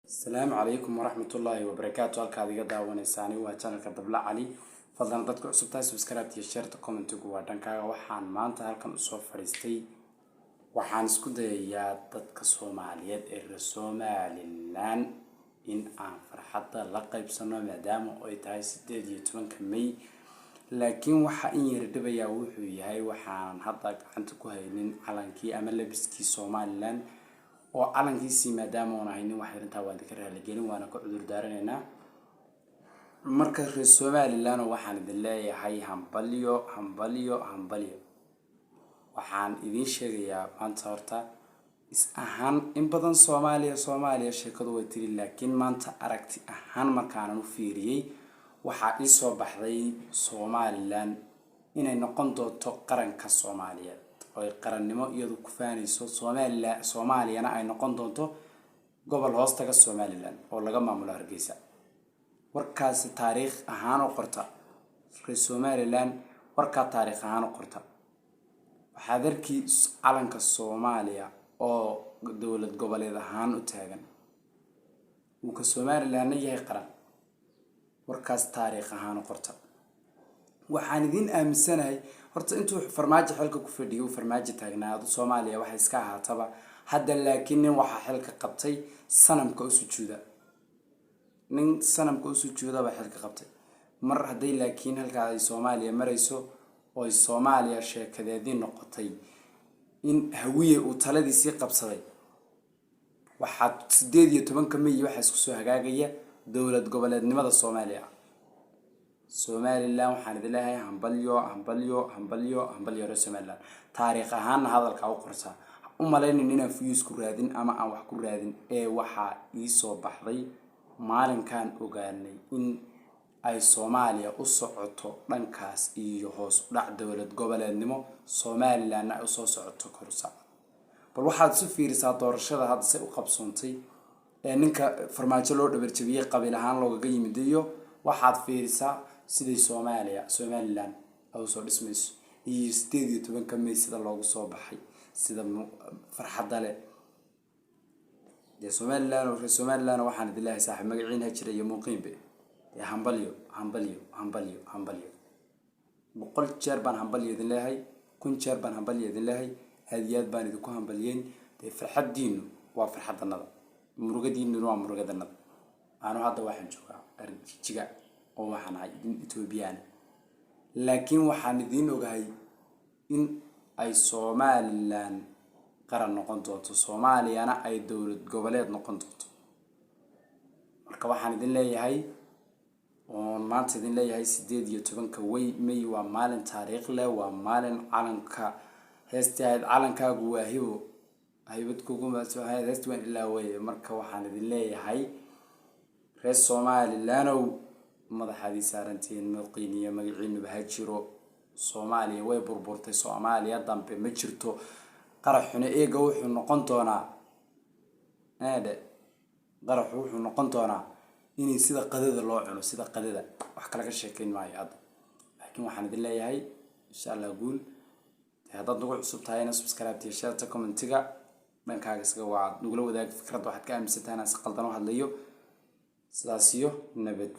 السلام عليكم ورحمة الله وبركاته. halkaad iga daawaneysaan waa channelka Dabla Cali. fadlan dadku cusub tahay subscribe iyo share ta comment ugu waa dhankaaga. waxaan maanta halkan u soo fariistay waxaan isku dayayaa dadka Soomaaliyeed ee reer Somaliland in aan farxadda la qaybsano maadaama ay tahay 18 May. laakiin waxa in yar dhibaya wuxuu yahay waxaan hadda gacanta ku haynin calankii ama labiskii Somaliland oo calankiisi maadaama aan haynin wax yarinta waan ka raaligelin waana ku cudur daaranaynaa marka reer Somaliland waxaan idin leeyahay hambalyo waxaan idin sheegayaa maanta horta is ahaan in badan Soomaaliya sheekadu way tiri laakiin maanta aragti ahaan markaan u fiiriyay waxa ii soo baxday Somaliland inay noqon doonto qaranka Soomaaliyeed oo qarannimo iyadu ku faanayso Soomaaliyana ay noqon doonto gobol hoostaga Somaliland oo laga maamulo Hargeysa warkaas taariikh ahaan oo qorta reer Somaliland warka taariikh ahaan oo qorta waxa darkii calanka Soomaaliya oo dawlad goboleed ahaan u taagan uu ka Somaliland yahay qaran warkaas taariikh ahaan oo qorta waxaan idin aaminsanahay horta intuu farmaajo xilka ku fadhiyo farmaajo taagnaado Soomaaliya waxa iska ahaataba hadda laakiin waxa xilka qabtay sanamka u sujuuda nin sanamka u sujuuda waxa xilka qabtay mar haday laakiin halka ay Soomaaliya marayso oo Soomaaliya sheekadeedii noqotay in hawiye uu taladiisii qabsaday waxa 18 May waxa isku soo hagaagaya dawlad goboleednimada Soomaaliya Somaliland waxaan idin leeyahay hambalyo reer Somaliland taariikh ahaan hadalka u qorsa u maleeynin inaan fiyus ku raadin ama aan wax ku raadin ee waxa ii soo baxday maalinkan ogaanay in ay Soomaaliya u socoto dhankaas iyo hoos u dhac dawlad goboleednimo Somaliland ay u soo socoto korsa bal waxaad si fiirisaa doorashada hadda si u qabsoontay ee ninka farmaajo loo dhabar jabiyay qabiil ahaan looga yimidayo waxaad fiirisaa sidii Somaliland oo soo dhismayso iyo 18 May sida loogu soo baxay sida farxadda leh ee Somaliland waxaan idin leeyahay saaxiib magaciina jira iyo muuqinbe hambalyo boqol jeer baan hambalyo idin leeyahay kun jeer baan hambalyo idin leeyahay hadiyad baan idin ku hambalyeyn farxadiinu waa farxadanada murugadiinu waa murugadanada aanu hadda waxaan joogaa arjiga oo waxaan ahay Ethiopian laakiin waxaan idin ogahay in ay Somaliland qaran noqon doonto Soomaaliyana ay dawlad goboleed noqon doonto marka waxaan idin leeyahay oo maanta idin leeyahay 18 May waa maalin taariikh leh waa maalin calanka heestaad calankaagu waa haybad kugu maadsoohay heestan ilaa way marka waxaan idin leeyahay reer Somaliland madaxdii saarantiin muuqiniyo magaciinu bahajiro Soomaaliya way burburtay Soomaaliya dambe ma jirto qaraxuna eega wuxuu noqon doonaa wuxuu noqon doonaa in sida qadada loo cuno sida qadada wax kala ka sheekeyn maayo hadda laakiin waxaan idin leeyahay insha Allah guul haddaad ugu cusub tahayna subscribe iyo share ta commentiga dhankaaga isaga waa nugula wadaag fikrad waxaad ka aaminsantahay si qaldan u hadlayo sidaas iyo nabad